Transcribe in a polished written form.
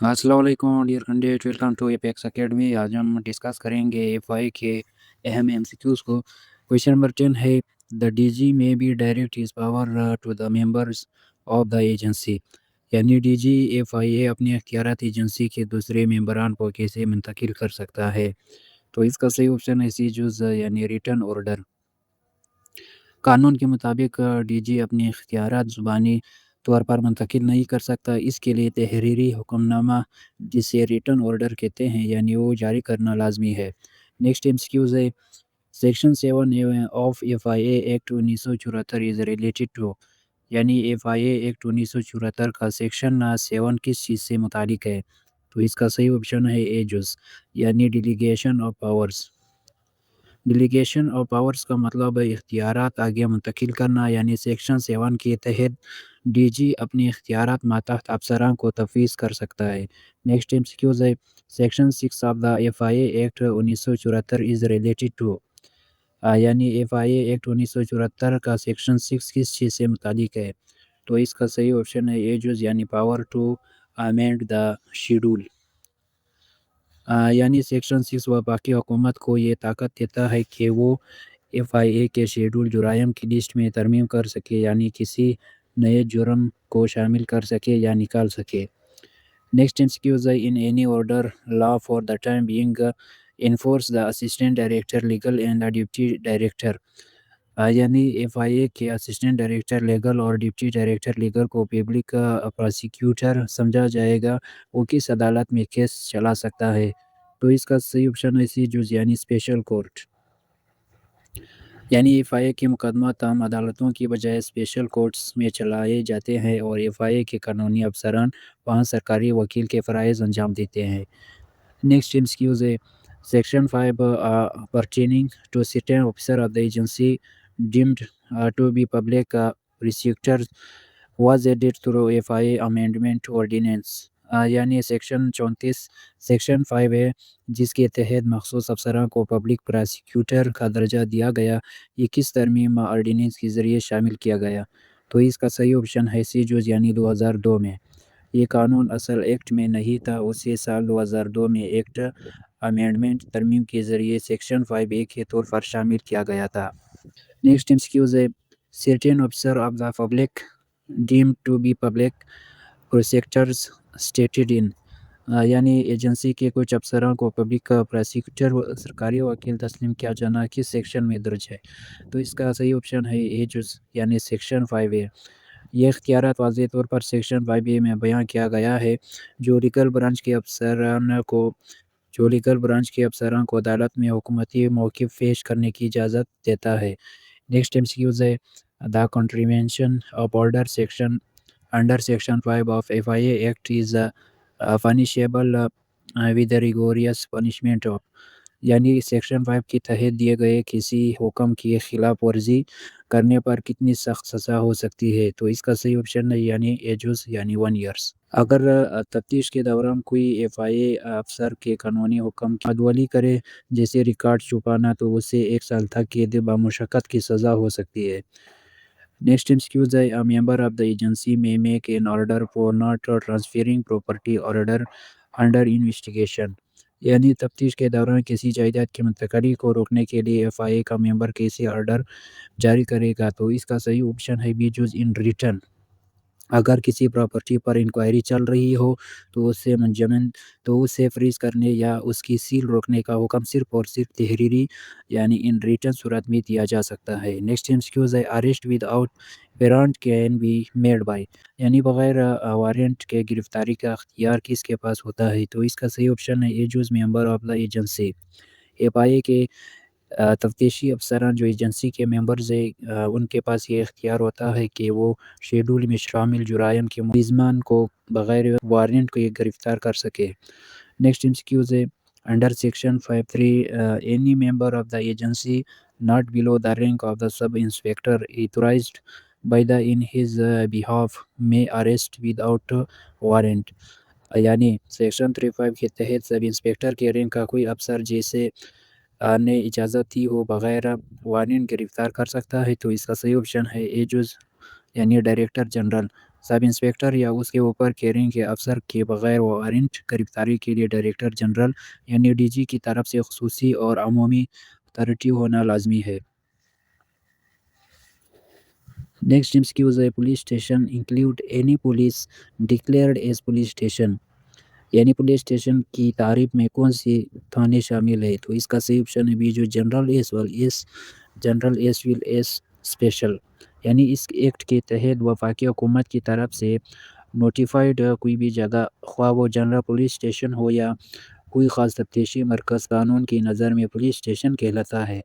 अस्सलाम वालेकुम dear candidate, welcome to Apex Academy. आज हम डिस्कस करेंगे एफआई के अहम एमसीक्यूज को। क्वेश्चन नंबर 10 है, the DG may be direct his power to the members of the agency. यानी डीजी एफआईए अपने अख्तियारात एजेंसी के दूसरे मेंबरान को कैसे मुंतकिल कर सकता है। तो इसका सही ऑप्शन है सी जुज यानी रिटर्न ऑर्डर। कानून के मुताबिक डीजी अपने इख्तियारात ज़ुबानी तौर पर मुंतकिल नहीं कर सकता। इसके लिए तहरीरी हुक्मनामा, जिसे रिटन ऑर्डर कहते हैं, यानी वो जारी करना लाजमी है। नेक्स्ट एमसीक्यूज है, section 7 of FIA act 1974 is related to. यानी एफआईए एक्ट 1974 का सेक्शन 7 किस चीज़ से मुतालिक है। तो इसका सही ऑप्शन है ए जुज़, यानी delegation of powers. Delegation of powers का मतलब है इख्तियारात आगे मुंतकिल करना। यानी सेक्शन 7 के तहत डीजी अपने इख्तियारात मातहत अफसरान को तफवीज़ कर सकता है। नेक्स्ट एमसीक्यूज है, section 6 of the FIA act 1974 is related to. यानी एफआईए एक्ट 1974 का सेक्शन 6 किस चीज़ से मुतालिक है। तो इसका सही ऑप्शन है ए जुज़, यानी power to amend the schedule. यानी सेक्शन 6 वफाकी हुकूमत को ये ताकत देता है कि वो एफआईए के शेड्यूल जुराइम की लिस्ट में तरमीम कर सके, यानी किसी नए जुर्म को शामिल कर सके या निकाल सके। Next MCQs in any order law for the time being in force the assistant director legal and the deputy director. यानी एफआईए के असिस्टेंट डायरेक्टर लीगल और डिप्टी डायरेक्टर लीगल को पब्लिक प्रोसिक्यूटर समझा जाएगा। वो किस अदालत में केस चला सकता है। तो इसका सही ऑप्शन है सी जुज़, यानी स्पेशल कोर्ट। यानी एफआईए के मुकदमा आम अदालतों की बजाय स्पेशल कोर्ट्स में चलाए जाते हैं और एफआईए के कानूनी अफसरान वहाँ सरकारी वकील के फ़राइज़ अंजाम देते हैं। नेक्स्ट एक्सक्यूज है, section 5 pertaining to certain officer of the agency deemed to be public prosecutors was added through FIA amendment ordinance। यानी सेक्शन 34 सेक्शन 5 है, जिसके तहत मखसूस अफसरान को पब्लिक प्रोसिक्यूटर का दर्जा दिया गया। ये किस तरमीम ऑर्डिनेंस के ज़रिए शामिल किया गया। तो इसका सही ऑप्शन है सी जुज़, यानी 2002 में। ये कानून असल एक्ट में नहीं था, उसे साल 2002 में एक्ट अमेंडमेंट तरमीम के ज़रिए सेक्शन 5A के तौर पर शामिल किया गया था। नेक्स्ट एक्सक्यूज है, certain officer of the public deemed to be public prosecutors stated in. यानी एजेंसी के कुछ अफसरों को पब्लिक प्रोसिक्यूटर सरकारी वकील तस्लीम किया जाना किस सेक्शन में दर्ज है। तो इसका सही ऑप्शन है ए जुज़, यानी सेक्शन 5A। ये इख्तियारात वाज़ेह तौर पर सेक्शन 5A में बयां किया गया है, जो लीगल ब्रांच के अफसरान को अदालत में हुकूमती मौक़िफ़ पेश करने की इजाज़त देता है। नेक्स्ट एमसीक्यूज़ है, the contravention of order section under section 5 of FIA act is punishable with rigorous punishment of. यानी सेक्शन 5 के तहत दिए गए किसी हुक्म की खिलाफ वर्जी करने पर कितनी सख्त सज़ा हो सकती है। तो इसका सही ऑप्शन है यानी एजुस, यानी 1 ईयर्स। अगर तफ्तीश के दौरान कोई एफआईए अफसर के कानूनी हुक्म की अदवली करे, जैसे रिकॉर्ड छुपाना, तो उसे 1 साल तक कैद बमुशक्कत की सज़ा हो सकती है। नेक्स्ट एक्सक्यूज है, a member of the agency may make an order for not transferring property order under investigation. यानी तफ्तीश के दौरान किसी जायदाद की मुंतकली को रोकने के लिए एफआईए का मेंबर कैसे ऑर्डर जारी करेगा। तो इसका सही ऑप्शन है बी जुज़, इन रिटर्न। अगर किसी प्रॉपर्टी पर इंक्वायरी चल रही हो, तो उससे मुंजमन तो उसे फ्रीज़ करने या उसकी सील रोकने का हुक्म सिर्फ़ और सिर्फ़ तहरीरी, यानी इन रिटन सूरत में दिया जा सकता है। नेक्स्ट एक्सक्यूज़ है, arrest without warrant can be made by. यानी बगैर वारंट के गिरफ्तारी का अख्तियार किसके पास होता है। तो इसका सही ऑप्शन है ए जुज़, member of the agency. FIA के तफ्तीशी अफसरान जो एजेंसी के मेंबर्स हैं, उनके पास ये इख्तियार होता है कि वो शेड्यूल में शामिल जुराइम के मुलज़िमान को बग़ैर वारंट के गिरफ़्तार कर सके। नेक्स्ट एमसीक्यूज़ है, under section 53 any member of the agency not below the rank of the sub inspector authorised by the in his behalf में अरेस्ट विदाउट वारंट। यानी सेक्शन 35 के तहत सब इंस्पेक्टर के रैंक का कोई अफसर जैसे ने इजाज़त दी हो बग़ैर वारंट गिरफ़्तार कर सकता है। तो इसका सही ऑप्शन है ए जुज़, यानी डायरेक्टर जनरल। سب انسپکٹر یا اس کے اوپر کیئرنگ کے افسر کے بغیر وارنٹ گرفتاری کے لیے ڈائریکٹر جنرل یعنی ڈی جی کی طرف سے خصوصی اور عمومی اتھارٹی ہونا لازمی ہے۔ نیکسٹ ایمسیکیوز ہے police station include any police declared as police station, یعنی پولیس اسٹیشن کی تعریف میں کون سی تھانے شامل ہے؟ تو اس کا صحیح آپشن ہے بی جو general S will S special, یعنی اس ایکٹ کے تحت وفاقی حکومت کی طرف سے نوٹیفائڈ کوئی بھی جگہ، خواہ وہ جنرل پولیس اسٹیشن ہو یا کوئی خاص تفتیشی مرکز، قانون کی نظر میں پولیس اسٹیشن کہلاتا ہے۔